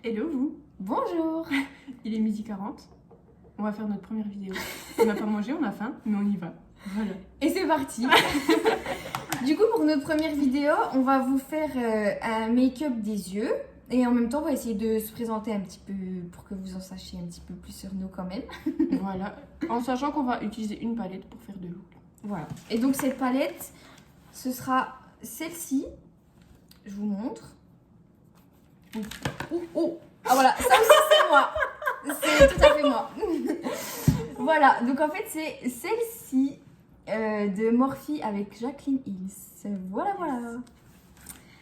Hello vous. Bonjour. Il est 12h40. On va faire notre première vidéo. On n'a pas mangé, on a faim, mais on y va. Voilà. Et c'est parti. Du coup, pour notre première vidéo, on va vous faire un make-up des yeux. Et en même temps, on va essayer de se présenter un petit peu pour que vous en sachiez un petit peu plus sur nous quand même. Voilà. En sachant qu'on va utiliser une palette pour faire de l'eau. Voilà. Et donc cette palette, ce sera celle-ci. Je vous montre. Oh. Ah voilà, ça aussi c'est moi. C'est tout à fait moi. Voilà, donc en fait c'est celle-ci de Morphe avec Jacqueline Hills. Voilà.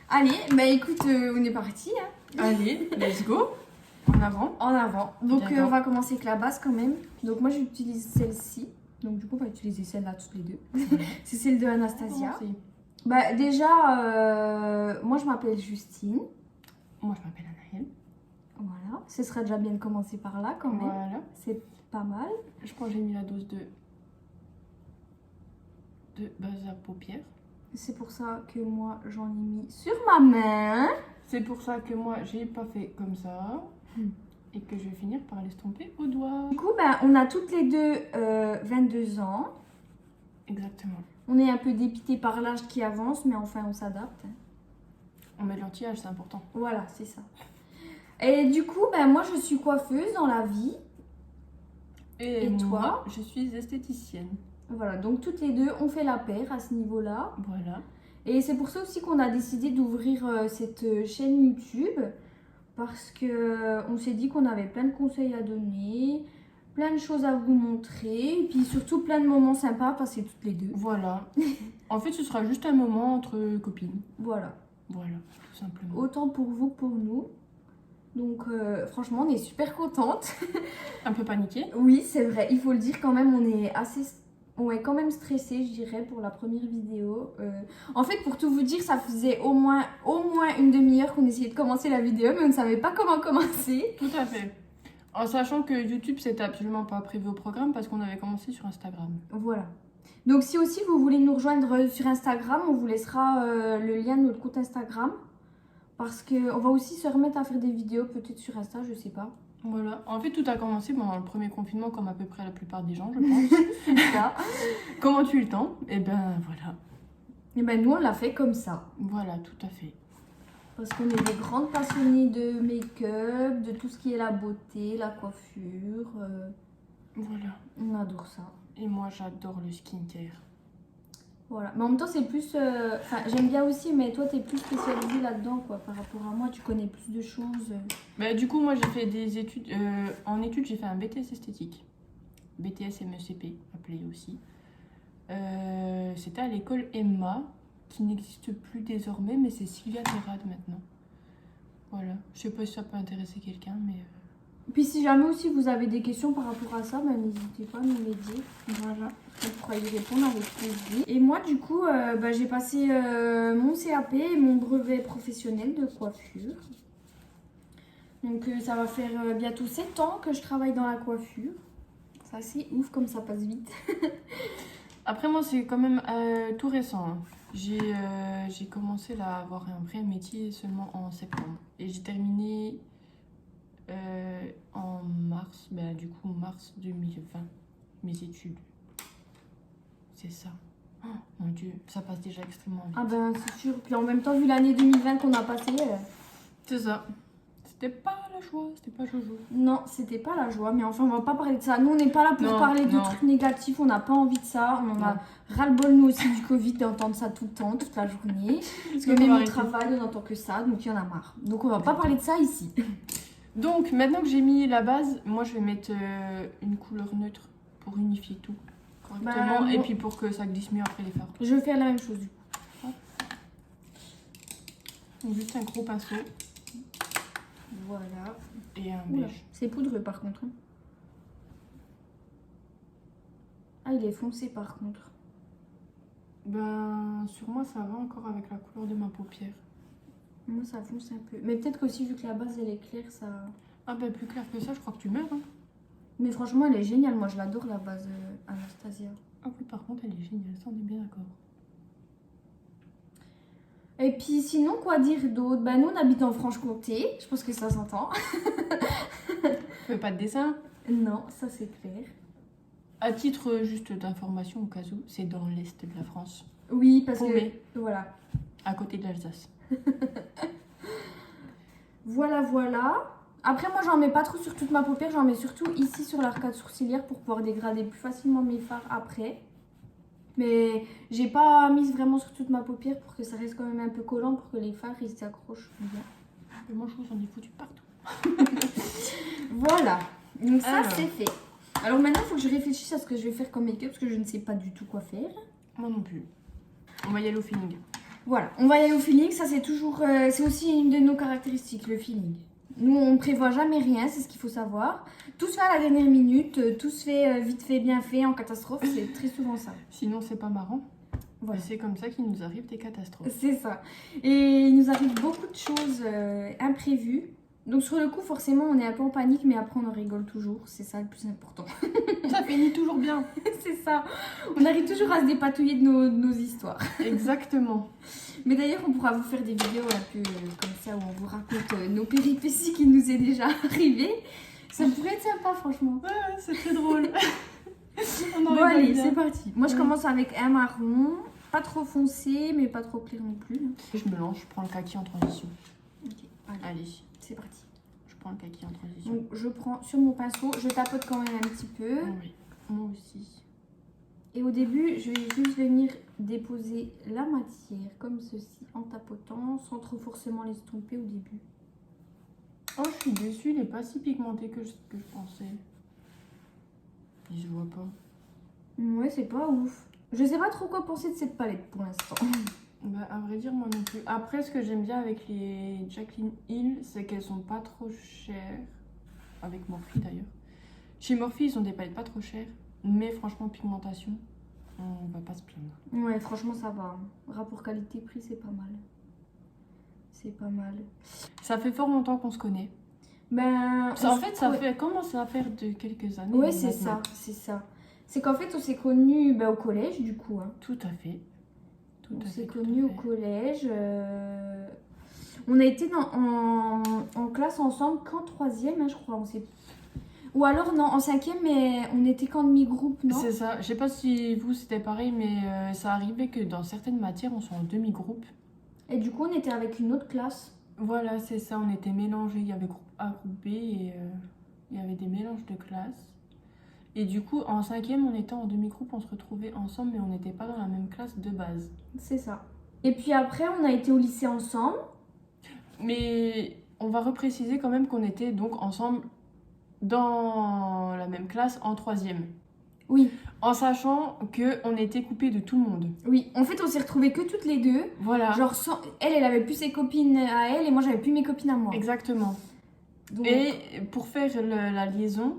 Allez, bah écoute, on est parti. Hein. Allez, let's go. En avant. En avant. Donc D'accord. on va commencer avec la base quand même. Donc moi j'utilise celle-ci. Donc du coup on va utiliser celle-là toutes les deux. C'est celle de Anastasia. Comment c'est? Bah déjà, moi je m'appelle Justine. Moi je m'appelle Anaëlle. Voilà, ce serait déjà bien de commencer par là quand même. Voilà. C'est pas mal. Je pense que j'ai mis la dose de base à paupières. C'est pour ça que moi j'en ai mis sur ma main. C'est pour ça que moi j'ai pas fait comme ça. Et que je vais finir par l'estomper au doigt. Du coup, bah, on a toutes les deux 22 ans. Exactement. On est un peu dépité par l'âge qui avance, mais enfin on s'adapte. On met de l'anti-âge, c'est important. Voilà, c'est ça. Et du coup, bah, moi je suis coiffeuse dans la vie. Et toi? moi, je suis esthéticienne. Voilà, donc toutes les deux, on fait la paire à ce niveau-là. Voilà. Et c'est pour ça aussi qu'on a décidé d'ouvrir cette chaîne YouTube. Parce que on s'est dit qu'on avait plein de conseils à donner, plein de choses à vous montrer. Et puis surtout plein de moments sympas à passer toutes les deux. Voilà. En fait, ce sera juste un moment entre copines. Voilà. Voilà, tout simplement. Autant pour vous que pour nous. Donc franchement, on est super contentes. Un peu paniquée. Oui, c'est vrai. Il faut le dire quand même, on est quand même stressé, je dirais, pour la première vidéo. En fait, pour tout vous dire, ça faisait au moins une demi-heure qu'on essayait de commencer la vidéo, mais on ne savait pas comment commencer. Tout à fait. En sachant que YouTube, c'était absolument pas prévu au programme parce qu'on avait commencé sur Instagram. Voilà. Donc si aussi vous voulez nous rejoindre sur Instagram, on vous laissera le lien de notre compte Instagram. Parce qu'on va aussi se remettre à faire des vidéos peut-être sur Insta, je sais pas. Voilà. En fait, tout a commencé pendant le premier confinement, comme à peu près la plupart des gens, je pense. C'est ça. Comment tu eu le temps? Eh ben, voilà. Et ben nous, on l'a fait comme ça. Voilà, tout à fait. Parce qu'on est des grandes passionnées de make-up, de tout ce qui est la beauté, la coiffure. Voilà. On adore ça. Et moi, j'adore le skincare. Voilà. Mais en même temps, c'est plus... Enfin, j'aime bien aussi, mais toi, t'es plus spécialisée là-dedans, quoi. Par rapport à moi, tu connais plus de choses. Bah, du coup, moi, j'ai fait des études... en études, j'ai fait un BTS esthétique. BTS MECP, appelé aussi. C'était à l'école Emma, qui n'existe plus désormais, mais c'est Sylvia Terrade maintenant. Voilà. Je sais pas si ça peut intéresser quelqu'un, mais... Puis si jamais aussi vous avez des questions par rapport à ça, ben, n'hésitez pas à nous les dire. Voilà. On pourra y répondre avec plaisir. Et moi, du coup, j'ai passé mon CAP et mon brevet professionnel de coiffure. Donc ça va faire bientôt 7 ans que je travaille dans la coiffure. C'est assez ouf comme ça passe vite. Après, moi, c'est quand même tout récent. Hein. J'ai commencé à avoir un vrai métier seulement en septembre. Et j'ai terminé en mars, du coup, mars 2020, mes études. C'est ça. Oh, mon Dieu, ça passe déjà extrêmement vite. Ah ben c'est sûr. Puis en même temps, vu l'année 2020 qu'on a passée... C'est ça. C'était pas la joie, c'était pas jojo. Non, c'était pas la joie, mais enfin, on va pas parler de ça. Nous, on n'est pas là pour parler de trucs négatifs, on n'a pas envie de ça. On en a ras-le-bol, nous aussi, du Covid, d'entendre ça tout le temps, toute la journée. Parce que même au travail, on n'entend que ça, donc il y en a marre. Donc, on va pas parler de ça ici. Donc, maintenant que j'ai mis la base, moi, je vais mettre une couleur neutre pour unifier tout correctement et puis pour que ça glisse mieux après les fards. Je vais faire la même chose, du coup. Donc, juste un gros pinceau. Voilà. Et un beige. C'est poudreux par contre. Ah, il est foncé par contre. Ben, sur moi, ça va encore avec la couleur de ma paupière. Moi, ça fonce un peu. Mais peut-être qu'aussi, vu que la base, elle est claire, ça... Ah ben, plus clair que ça, je crois que tu meurs. Hein. Mais franchement, elle est géniale. Moi, je l'adore, la base Anastasia. Ah oui, par contre, elle est géniale. Ça, on est bien d'accord. Et puis sinon, quoi dire d'autre? Bah nous, on habite en Franche-Comté. Je pense que ça s'entend. Fais pas de dessin. Non, ça c'est clair. À titre juste d'information au cas où, c'est dans l'est de la France, Oui, parce Paumé. que... Voilà. à côté de l'Alsace. Voilà. Après, moi, j'en mets pas trop sur toute ma paupière. J'en mets surtout ici sur l'arcade sourcilière pour pouvoir dégrader plus facilement mes fards après. Mais j'ai pas mis vraiment sur toute ma paupière pour que ça reste quand même un peu collant pour que les fards ils s'accrochent bien. Mais moi, je vous en ai foutu partout. Voilà. Donc ça, Alors. c'est fait. Alors maintenant, il faut que je réfléchisse à ce que je vais faire comme make-up parce que je ne sais pas du tout quoi faire. Moi non plus. On va y aller au feeling. Voilà, on va y aller au feeling. Ça, c'est toujours... c'est aussi une de nos caractéristiques, le feeling. Nous, on prévoit jamais rien, c'est ce qu'il faut savoir. Tout se fait à la dernière minute, tout se fait vite fait, bien fait, en catastrophe. C'est très souvent ça. Sinon, c'est pas marrant. Voilà. C'est comme ça qu'il nous arrive des catastrophes. C'est ça. Et il nous arrive beaucoup de choses imprévues. Donc sur le coup, forcément, on est un peu en panique, mais après, on en rigole toujours. C'est ça le plus important. Ça finit toujours bien. C'est ça. On arrive toujours à se dépatouiller de nos histoires. Exactement. Mais d'ailleurs, on pourra vous faire des vidéos un peu comme ça, où on vous raconte nos péripéties qui nous est déjà arrivées. Ça pourrait être sympa, franchement. Ouais, c'est très drôle. On en Bon, rigole allez, bien. c'est parti. Moi, je commence avec un marron. Pas trop foncé, mais pas trop clair non plus. Je mélange, je prends le kaki en transition. Ok, allez, Allez, c'est parti. je prends le kaki en transition. Donc, je prends sur mon pinceau, je tapote quand même un petit peu. Oui, moi aussi. Et au début, je vais juste venir déposer la matière comme ceci, en tapotant, sans trop forcément l'estomper au début. Oh, je suis déçue, il n'est pas si pigmenté que je pensais. Il se voit pas. Ouais, c'est pas ouf. Je sais pas trop quoi penser de cette palette pour l'instant. Bah, à vrai dire, moi non plus. Après, ce que j'aime bien avec les Jaclyn Hill, c'est qu'elles sont pas trop chères. Avec Morphe d'ailleurs. Chez Morphe, ils ont des palettes pas trop chères. Mais franchement, pigmentation, on va pas se plaindre. Ouais, franchement, ça va. Rapport qualité-prix, c'est pas mal. C'est pas mal. Ça fait fort longtemps qu'on se connaît. Ben, En fait, ça ouais. fait commence à faire de quelques années. Ouais, c'est ça, maintenant. c'est ça. C'est qu'en fait, on s'est connus au collège, du coup. Hein. Tout à fait. Tout On à s'est fait, tout connus à au fait. collège. On a été en classe ensemble qu'en troisième, hein, je crois. Ou alors, non, en cinquième, mais on était qu'en demi-groupe, non? C'est ça. Je sais pas si vous c'était pareil, mais ça arrivait que dans certaines matières, on soit en demi-groupe. Et du coup, on était avec une autre classe. Voilà, c'est ça. On était mélangés. Il y avait groupe A, groupe B et il y avait des mélanges de classes. Et du coup, en cinquième, on était en demi-groupe, on se retrouvait ensemble, mais on n'était pas dans la même classe de base. C'est ça. Et puis après, on a été au lycée ensemble. Mais on va repréciser quand même qu'on était donc ensemble dans la même classe en troisième. Oui, En sachant qu'on était coupés de tout le monde. oui. En fait, on s'est retrouvés que toutes les deux. Voilà, Genre, elle avait plus ses copines à elle et moi, j'avais plus mes copines à moi. exactement. Donc, Et pour faire la liaison,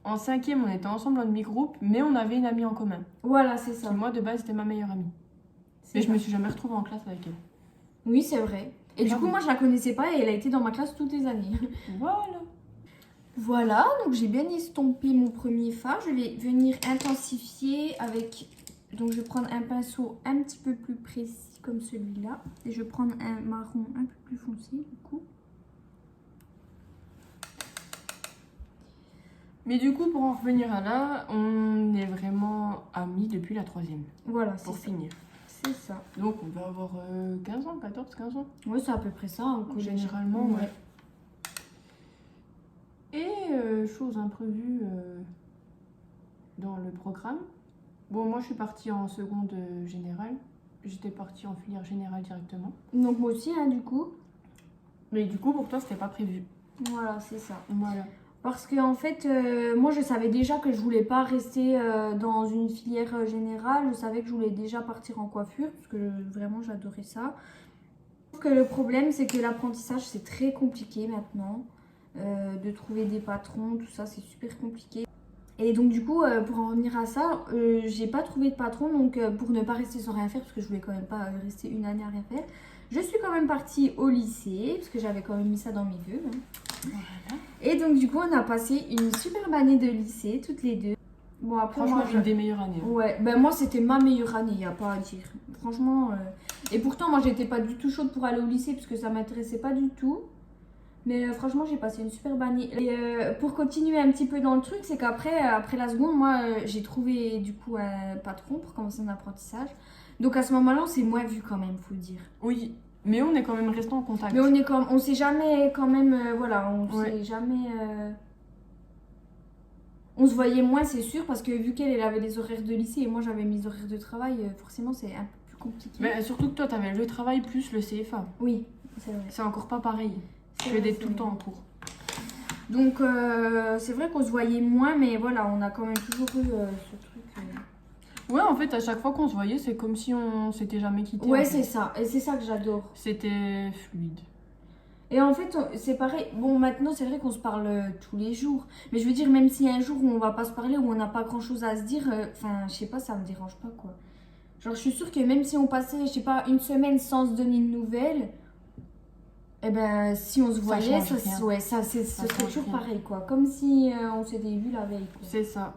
en cinquième, on était ensemble en demi-groupe, mais on avait une amie en commun. voilà, c'est ça. Qui, moi, de base, était ma meilleure amie. C'est Mais je ça. me suis jamais retrouvée en classe avec elle. Oui, c'est vrai. Et du Ah coup, bon. moi, je la connaissais pas et elle a été dans ma classe toutes les années. Voilà. Voilà, donc j'ai bien estompé mon premier fard. Je vais venir intensifier avec... Donc, je vais prendre un pinceau un petit peu plus précis comme celui-là. Et je vais prendre un marron un peu plus foncé, du coup. Mais du coup, pour en revenir à là, on est vraiment amis depuis la troisième, Voilà, c'est pour ça. finir. C'est ça. Donc on va avoir 15 ans, 14, 15 ans. Ouais, c'est à peu près ça, hein, au collège. Généralement, ouais. Et chose imprévue dans le programme. Bon, moi je suis partie en seconde générale. J'étais partie en filière générale directement. Donc, moi aussi, hein, du coup. Mais du coup, pour toi, c'était pas prévu. Voilà, c'est ça. Voilà. Parce que en fait, moi je savais déjà que je voulais pas rester dans une filière générale. Je savais que je voulais déjà partir en coiffure parce que vraiment j'adorais ça. Sauf que le problème c'est que l'apprentissage c'est très compliqué maintenant. De trouver des patrons, tout ça c'est super compliqué. Et donc du coup, pour en revenir à ça, j'ai pas trouvé de patron. Donc pour ne pas rester sans rien faire, parce que je voulais quand même pas rester une année à rien faire, je suis quand même partie au lycée, parce que j'avais quand même mis ça dans mes vœux. Hein. Voilà. Et donc du coup on a passé une superbe année de lycée toutes les deux. Bon après Franchement, moi une des meilleures années. ouais, ben moi c'était ma meilleure année, y a pas à dire. Franchement Et pourtant, moi, j'étais pas du tout chaude pour aller au lycée parce que ça m'intéressait pas du tout. Mais franchement, j'ai passé une super année. Et pour continuer un petit peu dans le truc, c'est qu'après après la seconde, moi, j'ai trouvé du coup un patron pour commencer mon apprentissage. Donc à ce moment-là, on s'est moins vu quand même, faut le dire. Oui, mais on est quand même resté en contact. Mais on s'est jamais quand même, voilà, on Ouais. s'est jamais... On se voyait moins, c'est sûr, parce que vu qu'elle avait des horaires de lycée et moi j'avais mes horaires de travail, forcément c'est un peu plus compliqué. Mais surtout que toi, t'avais le travail plus le CFA. Oui, c'est vrai. C'est encore pas pareil. C'est Tu vrai, es c'est tout le vrai. temps en cours. Donc c'est vrai qu'on se voyait moins, mais voilà, on a quand même toujours eu ce truc. Ouais, en fait, à chaque fois qu'on se voyait, c'est comme si on s'était jamais quitté. Ouais, en c'est fait. ça, et c'est ça que j'adore. C'était fluide. Et en fait, c'est pareil. Bon, maintenant, c'est vrai qu'on se parle tous les jours. Mais je veux dire, même s'il y a un jour où on va pas se parler, où on n'a pas grand chose à se dire, enfin, je sais pas, ça me dérange pas, quoi. Genre, je suis sûre que même si on passait, je sais pas, une semaine sans se donner de nouvelles, eh ben, si on se voyait, change rien. ouais, ce serait change toujours rien. pareil, quoi. Comme si on s'était vu la veille, quoi. C'est ça.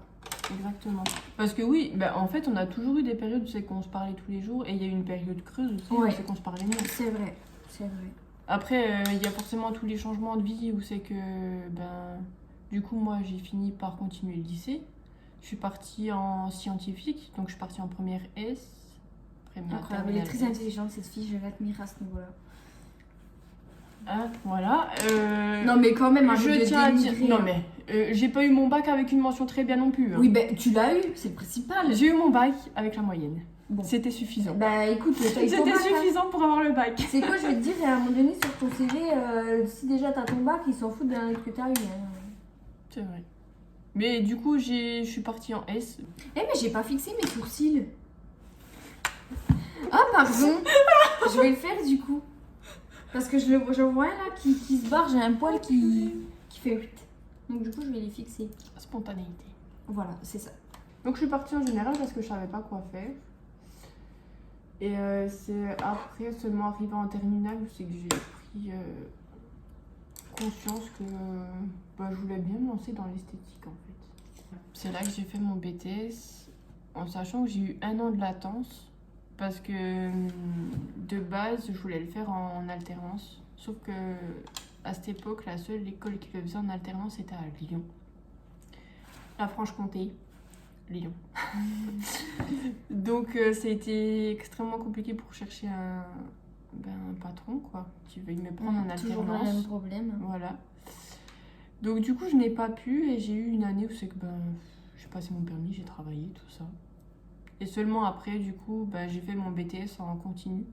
Exactement. Parce que oui, bah, en fait, on a toujours eu des périodes où c'est qu'on se parlait tous les jours. Et il y a eu une période creuse aussi Ouais. où c'est qu'on se parlait moins. C'est vrai, c'est vrai. Après, il y a forcément tous les changements de vie où c'est que, ben, du coup, moi, j'ai fini par continuer le lycée. Je suis partie en scientifique, donc je suis partie en première S. Après ma Incroyable, elle est terminale très S. intelligente, cette fille, je l'admire à ce niveau-là. Hein, voilà. Non, mais quand même, arrête je de tiens à dire. dénigrer, Non, hein. mais j'ai pas eu mon bac avec une mention très bien non plus. Hein. Oui, ben, tu l'as eu, c'est le principal. J'ai eu mon bac avec la moyenne. Bon. C'était suffisant. Bah écoute, t'as eu ton C'était bac, hein. suffisant pour avoir le bac. C'est quoi, je vais te dire, à un moment donné, sur ton CV, si déjà t'as ton bac, ils s'en foutent de la note que t'as eu. Hein. C'est vrai. Mais du coup, je suis partie en S. Eh, mais j'ai pas fixé mes sourcils. Ah, pardon. Je vais le faire du coup. Parce que je vois un là qui se barre, j'ai un poil qui fait 8. Donc du coup, je vais les fixer. Spontanéité. Voilà, c'est ça. Donc je suis partie en général parce que je savais pas quoi faire. Et c'est après seulement arrivé en terminale où c'est que j'ai pris conscience que bah, je voulais bien me lancer dans l'esthétique en fait. C'est là que j'ai fait mon BTS en sachant que j'ai eu 1 an de latence parce que de base je voulais le faire en alternance. Sauf que à cette époque, la seule école qui le faisait en alternance était à Lyon. La Franche-Comté. Lyon. Donc ça a été extrêmement compliqué pour chercher un patron quoi, qui veuille me prendre en Toujours le même alternance. problème. Voilà. Donc du coup je n'ai pas pu et j'ai eu une année où c'est que j'ai passé mon permis, j'ai travaillé, tout ça. Et seulement après du coup j'ai fait mon BTS en continu.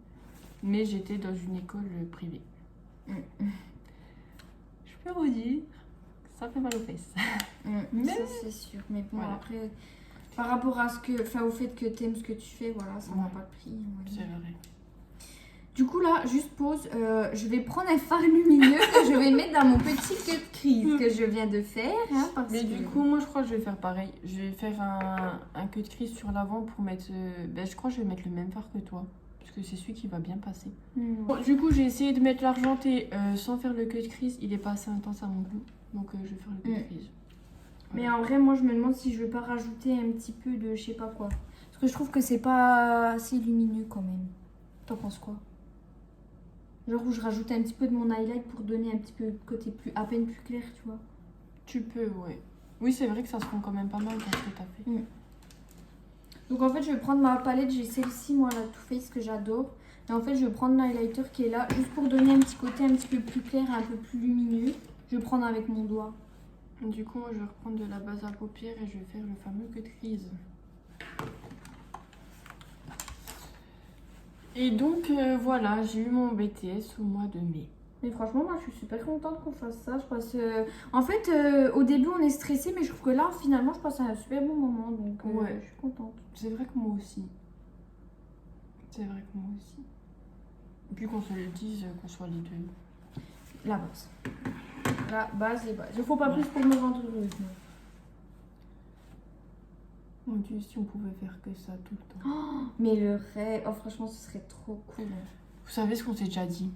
Mais j'étais dans une école privée. Je peux vous dire, ça fait mal aux fesses. Mais- Ça c'est sûr. Mais bon, Voilà. après, par rapport à au fait que t'aimes ce que tu fais, voilà, ça n'a Ouais. pas de prix. on va dire. C'est vrai. Du coup là, juste pause, je vais prendre un fard lumineux que je vais mettre dans mon petit cut crease que je viens de faire. Hein, parce Mais que... du coup, moi je crois que je vais faire pareil. Je vais faire un cut crease sur l'avant pour mettre. Je crois que je vais mettre le même fard que toi. Parce que c'est celui qui va bien passer. Bon, du coup, j'ai essayé de mettre l'argenté sans faire le cut crease. Il est pas assez intense à mon goût. Donc je vais faire le cut crease. Mais en vrai, moi je me demande si je vais pas rajouter un petit peu de je sais pas quoi. Parce que je trouve que c'est pas assez lumineux quand même. T'en penses quoi? Genre où je rajoute un petit peu de mon highlight pour donner un petit peu de côté à peine plus clair, tu vois. Tu peux, ouais. Oui, c'est vrai que ça se rend quand même pas mal dans ce que t'as fait. Donc en fait, je vais prendre ma palette, j'ai celle-ci, moi, la Too Faced que j'adore. Et en fait, je vais prendre l'highlighter qui est là, juste pour donner un petit côté un petit peu plus clair, un peu plus lumineux. Je vais prendre avec mon doigt. Du coup, moi je vais reprendre de la base à paupières et je vais faire le fameux cut crease. Et donc voilà, j'ai eu mon BTS au mois de mai. Mais franchement, moi, je suis super contente qu'on fasse ça. Je passe, en fait, au début, on est stressé, mais je trouve que là, finalement, je passe un super bon moment. Donc, Ouais. je suis contente. C'est vrai que moi aussi. C'est vrai que moi aussi. Et puis qu'on se le dise, qu'on soit les deux. La base. La base et base. Il faut pas plus pour me rendre heureuse. moi. Mon Dieu, si on pouvait faire que ça tout le temps. Mais le rêve, oh, franchement, ce serait trop cool. Vous savez ce qu'on s'est déjà dit?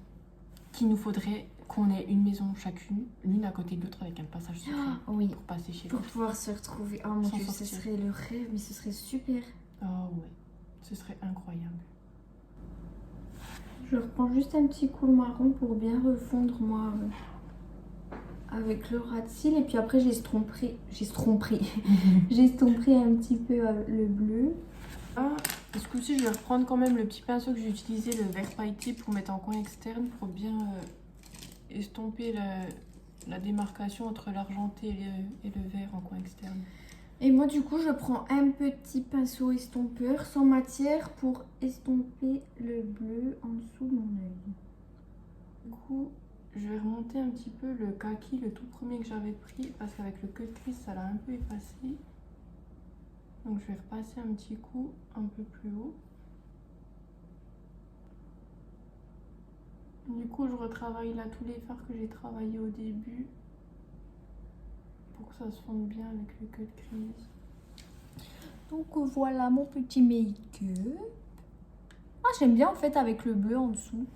Qu'il nous faudrait qu'on ait une maison chacune, l'une à côté de l'autre avec un passage secret Oui. pour passer chez Pour l'autre. pouvoir se retrouver. Oh mon Sans dieu, ce sortir. serait le rêve, mais ce serait super. Oh ouais, ce serait incroyable. Je reprends juste un petit coup le marron pour bien refondre moi avec le ras de cils. Et puis après j'estomperai j'estomperai un petit peu le bleu. Ah, ce coup-ci, je vais reprendre quand même le petit pinceau que j'ai utilisé, le vert pailleté, pour mettre en coin externe, pour bien estomper la démarcation entre l'argenté et le vert en coin externe. Et moi du coup je prends un petit pinceau estompeur sans matière pour estomper le bleu en dessous de mon œil. Du coup, je vais remonter un petit peu le kaki, le tout premier que j'avais pris, parce qu'avec le cut crease, ça l'a un peu effacé. Donc je vais repasser un petit coup un peu plus haut. Du coup, je retravaille là tous les fards que j'ai travaillés au début pour que ça se fonde bien avec le cut crease. Donc voilà mon petit make-up. Ah, j'aime bien en fait avec le bleu en dessous.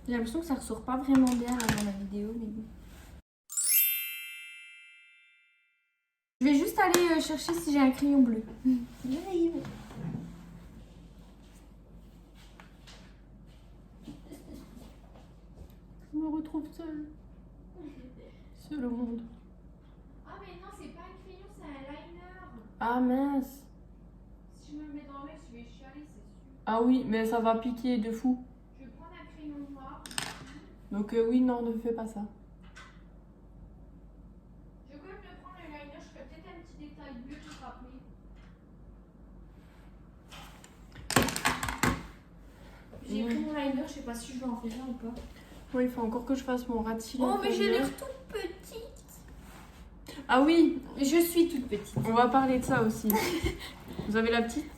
J'ai l'impression que ça ressort pas vraiment bien là, dans la vidéo, mais bon. Je vais juste aller chercher si j'ai un crayon bleu. J'arrive. Je me retrouve seule. Seule au monde. Ah mais non, c'est pas un crayon, c'est un liner. Ah mince. Si je me le mets dans l'œil, je vais chialer, c'est sûr. Ah oui, mais ça va piquer de fou. Je vais prendre un crayon noir. Donc oui, non, ne fais pas ça. Je vais quand même me prendre le liner, je ferai peut-être un petit détail bleu pour rappeler. J'ai pris mon liner, je sais pas si je vais en faire un ou pas. Oui, il faut encore que je fasse mon ras de cils. Oh mais j'ai l'air toute petite. Ah oui, Je suis toute petite. on va parler de ça aussi. Vous avez la petite,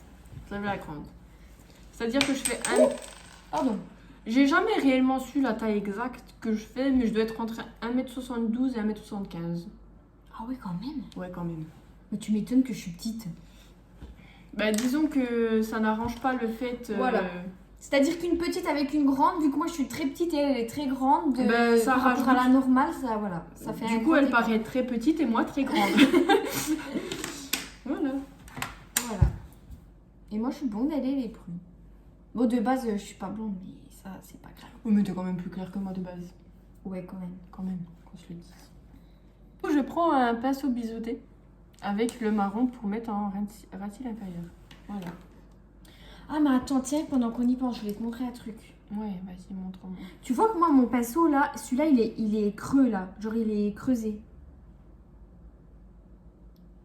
vous avez la grande. C'est-à-dire que je fais un... Pardon. J'ai jamais réellement su la taille exacte que je fais, mais je dois être entre 1m72 et 1m75. Ah oui quand même. Ouais, quand même. Mais tu m'étonnes que je suis petite. Bah, disons que ça n'arrange pas le fait... Voilà. C'est-à-dire qu'une petite avec une grande, vu que moi je suis très petite et elle est très grande, Ben, ça par rapport à rajoute- la normale, ça, voilà, ça fait un Du coup, grand elle écart. paraît très petite et moi très grande. Voilà. Voilà. Et moi je suis blonde, elle est brune. Bon, de base, je suis pas blonde, mais ça, c'est pas grave. Oui, mais t'es quand même plus claire que moi de base. Ouais, quand même. Quand même, qu'on se le dise. Du coup, je prends un pinceau biseauté avec le marron pour mettre en ras de cils inférieur. Voilà. Ah, mais attends, tiens, pendant qu'on y pense, je vais te montrer un truc. Ouais, vas-y, montre-moi. Tu vois que moi, mon pinceau, là, celui-là, il est creux, là. Genre, il est creusé.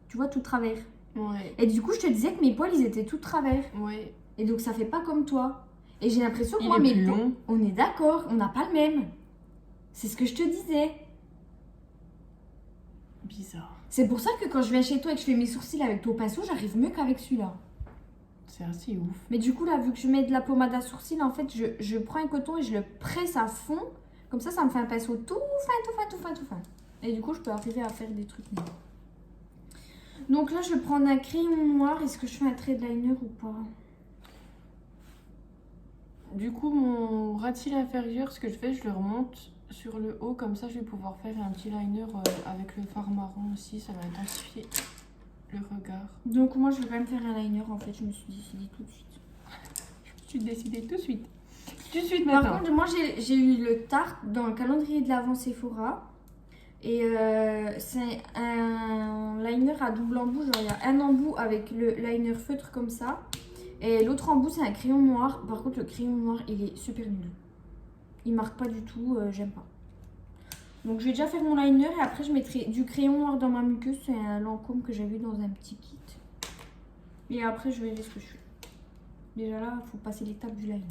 Tu vois, tout de travers. Ouais, Et du coup, je te disais que mes poils, ils étaient tout de travers. ouais. Et donc, ça fait pas comme toi. Et j'ai l'impression que Il moi, est mes plus poils... long. On est d'accord, on n'a pas le même. C'est ce que je te disais. Bizarre. C'est pour ça que quand je viens chez toi et que je fais mes sourcils avec ton pinceau, j'arrive mieux qu'avec celui-là. C'est assez ouf. Mais du coup, là, vu que je mets de la pommade à sourcils, en fait, je prends un coton et je le presse à fond. Comme ça me fait un pinceau tout fin. Et du coup, je peux arriver à faire des trucs mieux. Donc là, je vais prendre un crayon noir. Est-ce que je fais un trait de liner ou pas? Du coup, mon ras de cils inférieur, ce que je fais, je le remonte sur le haut. Comme ça, je vais pouvoir faire un petit liner avec le fard marron aussi. Ça va intensifier le regard. Donc moi, je vais quand même faire un liner. En fait, je me suis décidée tout de suite. Je suis décidée tout de suite. Tout de suite Par maintenant. contre, moi, j'ai eu le Tarte dans le calendrier de l'Avent Sephora. Et c'est un liner à double embout. Genre, il y a un embout avec le liner feutre comme ça. Et l'autre embout, c'est un crayon noir. Par contre, le crayon noir, il est super nul. Il marque pas du tout. J'aime pas. Donc, je vais déjà faire mon liner. Et après, je mettrai du crayon noir dans ma muqueuse. C'est un Lancôme que j'avais dans un petit kit. Et après, je verrai ce que je fais. Déjà là, il faut passer l'étape du liner.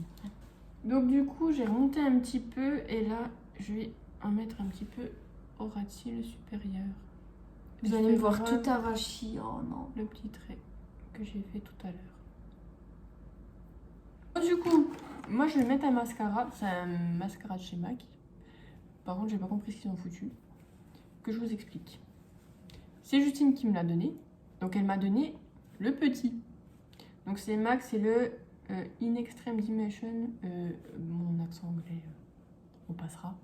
Donc du coup, j'ai remonté un petit peu et là, je vais en mettre un petit peu au ras de cils supérieur. Vous Je allez fais me voir vraiment tout arraché. Oh non. le petit trait que j'ai fait tout à l'heure. Du coup, moi je vais mettre un mascara. C'est un mascara de chez MAC. Par contre, j'ai pas compris ce qu'ils ont foutu. Que je vous explique. C'est Justine qui me l'a donné. Donc elle m'a donné le petit. Donc c'est MAC, c'est le In Extreme Dimension. Mon accent anglais, on passera.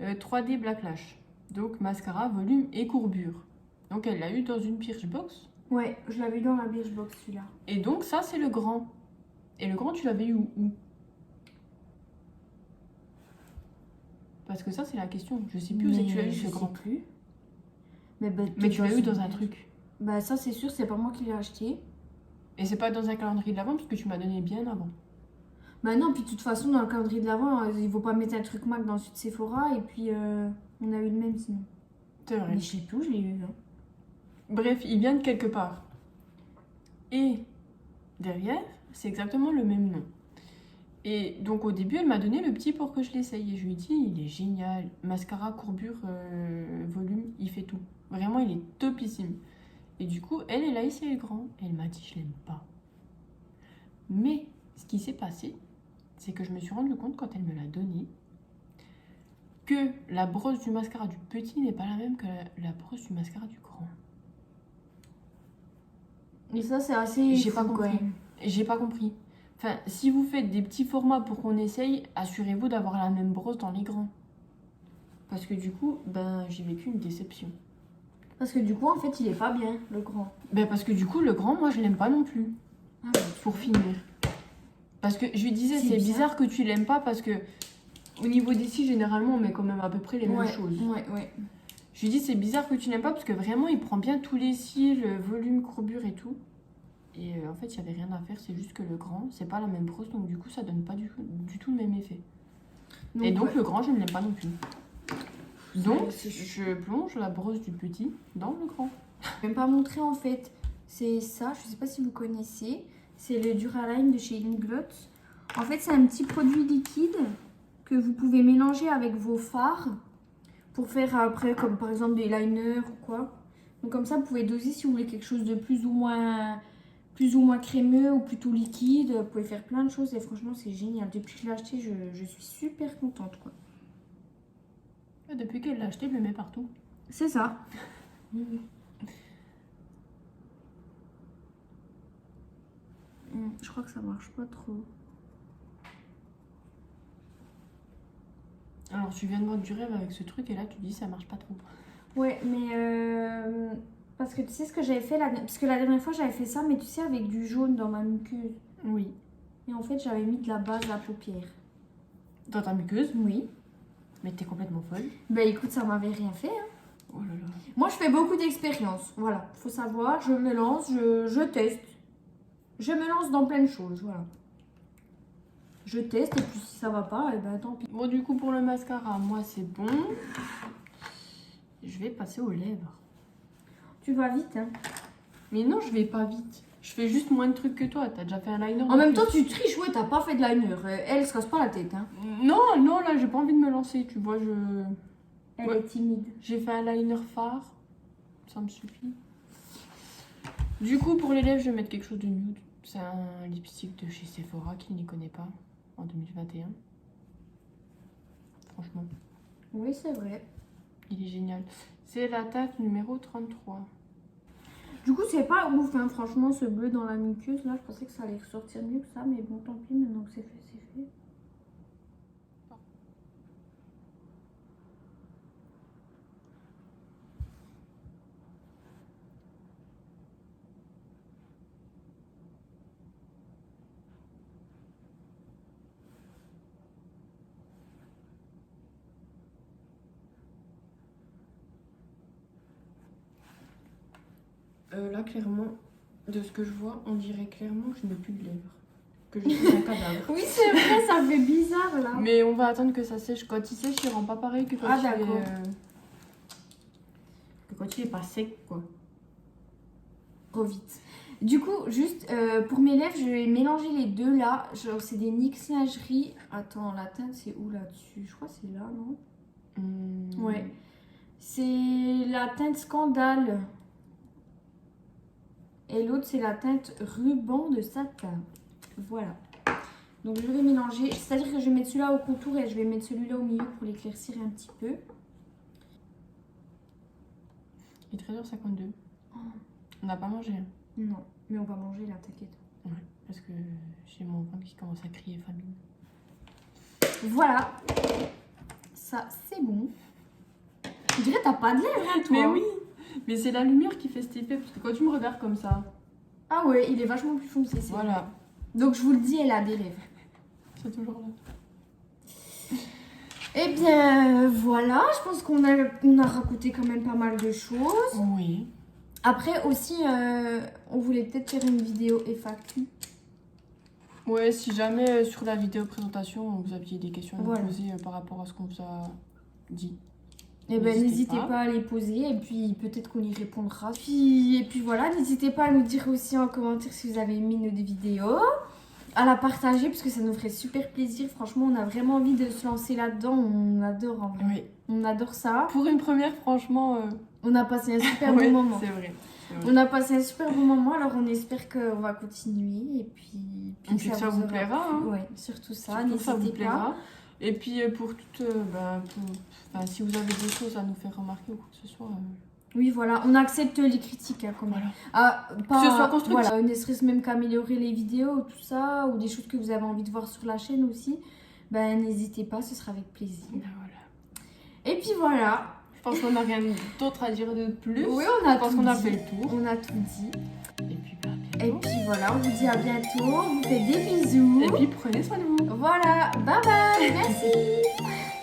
3D Black Lash. Donc mascara, volume et courbure. Donc elle l'a eu dans une Birchbox. Ouais, je l'avais eu dans la Birchbox celui-là. Et donc ça c'est le grand. Et le grand tu l'avais eu où? Parce que ça, c'est la question. Je sais plus où c'est que tu l'as eu, je ce sais grand. plus. Mais Tu l'as eu dans un truc. Bah ça c'est sûr, c'est pas moi qui l'ai acheté. Et c'est pas dans un calendrier de l'avant parce que tu m'as donné bien avant. Bah non, puis de toute façon dans le calendrier de l'avant, il faut pas mettre un truc Mac dans le sud Sephora et puis on a eu le même sinon. C'est vrai. Mais je sais plus où je l'ai eu. Hein. Bref, il vient de quelque part. Et derrière, c'est exactement le même nom. Et donc au début, elle m'a donné le petit pour que je l'essaye. Et je lui ai dit, il est génial. Mascara, courbure, volume, il fait tout. Vraiment, il est topissime. Et du coup, elle a essayé le grand. Elle m'a dit, je l'aime pas. Mais ce qui s'est passé, c'est que je me suis rendu compte quand elle me l'a donné que la brosse du mascara du petit n'est pas la même que la brosse du mascara du grand. Et ça c'est assez. J'ai pas fou, compris. quand même. J'ai pas compris. Enfin, si vous faites des petits formats pour qu'on essaye, assurez-vous d'avoir la même brosse dans les grands. Parce que du coup, ben, j'ai vécu une déception. Parce que du coup en fait il est pas bien le grand. Ben, parce que du coup, le grand, moi, je l'aime pas non plus. Ah ouais. Pour finir. Parce que je lui disais, C'est c'est bizarre. bizarre que tu l'aimes pas parce que au niveau des cils, généralement, on met quand même à peu près les mêmes choses. Ouais. Je lui dis, c'est bizarre que tu n'aimes pas parce que vraiment, il prend bien tous les cils, volume, courbure et tout. Et en fait, il n'y avait rien à faire, c'est juste que le grand, c'est pas la même brosse, donc du coup, ça donne pas du tout le même effet. Et donc, ouais. le grand, je ne l'aime pas non plus. Donc, c'est- je plonge la brosse du petit dans le grand. Je vais même pas montrer en fait. C'est ça, je sais pas si vous connaissez. C'est le Duraline de chez Inglot. En fait, c'est un petit produit liquide que vous pouvez mélanger avec vos fards pour faire après, comme par exemple des liners ou quoi. Donc comme ça, vous pouvez doser si vous voulez quelque chose de plus ou moins crémeux ou plutôt liquide. Vous pouvez faire plein de choses et franchement, c'est génial. Depuis que je l'ai acheté, je suis super contente, quoi. Et depuis qu'elle l'a acheté, elle le met partout. C'est ça. Je crois que ça marche pas trop. Alors, tu viens de vendre du rêve avec ce truc et là, tu dis ça marche pas trop. Ouais, mais parce que tu sais ce que j'avais fait parce que la dernière fois j'avais fait ça, mais tu sais avec du jaune dans ma muqueuse. Oui. Et en fait j'avais mis de la base à paupières. Dans ta muqueuse, Oui. mais t'es complètement folle. Bah écoute, ça m'avait rien fait. Hein. Oh là là. Moi je fais beaucoup d'expériences. Voilà, faut savoir, je me lance, je teste. Je me lance dans plein de choses, voilà. Je teste et puis si ça va pas, et ben tant pis. Bon, du coup, pour le mascara, moi, c'est bon. Je vais passer aux lèvres. Tu vas vite, hein. Mais non, je vais pas vite. Je fais juste moins de trucs que toi. T'as déjà fait un liner. En même temps, tu triches, ouais, t'as pas fait de liner. Elle se casse pas la tête, hein. Non, là, j'ai pas envie de me lancer. Tu vois, Elle Ouais. est timide. j'ai fait un liner phare. Ça me suffit. Du coup, pour les lèvres, je vais mettre quelque chose de nude. C'est un lipstick de chez Sephora qui n'y connaît pas en 2021. Franchement, Oui, c'est vrai. il est génial. C'est la teinte numéro 33. Du coup, c'est pas ouf, hein, franchement, ce bleu dans la muqueuse. Là, je pensais que ça allait ressortir mieux que ça, mais bon, tant pis, maintenant que c'est fait, c'est fait. Là, clairement, de ce que je vois, on dirait clairement que je n'ai plus de lèvres. Que je suis un cadavre. Oui, c'est vrai, ça fait bizarre là. Mais on va attendre que ça sèche. Quand il sèche, il rend pas pareil que quand Ah, il est, d'accord. que quand il est pas sec, quoi. Trop vite. Du coup, juste pour mes lèvres, je vais mélanger les deux là. Genre, c'est des NYX lingerie. Attends, la teinte, c'est où là-dessus? Je crois que c'est là, non? Ouais. C'est la teinte Scandale. Et l'autre, c'est la teinte Ruban de satin. Voilà. Donc, je vais mélanger. C'est-à-dire que je vais mettre celui-là au contour et je vais mettre celui-là au milieu pour l'éclaircir un petit peu. Il est 13h52. On n'a pas mangé. Hein. Non, mais on va manger là, t'inquiète. Ouais, parce que j'ai mon ventre qui commence à crier famine. Voilà. Ça, c'est bon. Je dirais t'as pas de lèvres, hein, toi. Mais oui. Mais c'est la lumière qui fait cet effet. Parce que quand tu me regardes comme ça, Ah ouais, il est vachement plus foncé. C'est voilà. vrai. Donc je vous le dis, elle a des lèvres. C'est toujours là. Eh bien, voilà, je pense on a raconté quand même pas mal de choses. Oui. Après aussi, on voulait peut-être faire une vidéo FAQ. Ouais, si jamais sur la vidéo présentation, vous aviez des questions à nous poser par rapport à ce qu'on vous a dit. Eh ben, n'hésitez pas à les poser et puis peut-être qu'on y répondra. Et puis voilà, n'hésitez pas à nous dire aussi en commentaire si vous avez aimé nos vidéos, à la partager parce que ça nous ferait super plaisir. Franchement, on a vraiment envie de se lancer là-dedans. On adore en vrai. Oui. On adore ça. Pour une première, franchement... On a passé un super bon moment. C'est vrai. On a passé un super bon moment, alors on espère qu'on va continuer et puis que ça vous plaira. Hein. Ouais, surtout ça, surtout n'hésitez ça vous plaira. pas. Et puis pour toutes, si vous avez des choses à nous faire remarquer ou quoi que ce soit. Oui, voilà, on accepte les critiques quand même. Voilà. Ah, pas, que ce soit constructif. Voilà, ne serait-ce même qu'améliorer les vidéos, tout ça, ou des choses que vous avez envie de voir sur la chaîne aussi, ben n'hésitez pas, ce sera avec plaisir. Voilà. Et puis voilà. Je pense qu'on n'a rien d'autre à dire de plus. Oui, je pense qu'on a fait le tour. On a tout dit. Et puis à bientôt. Et puis voilà, on vous dit à bientôt, on vous fait des bisous. Et puis prenez soin de vous. Voilà, bye bye, merci.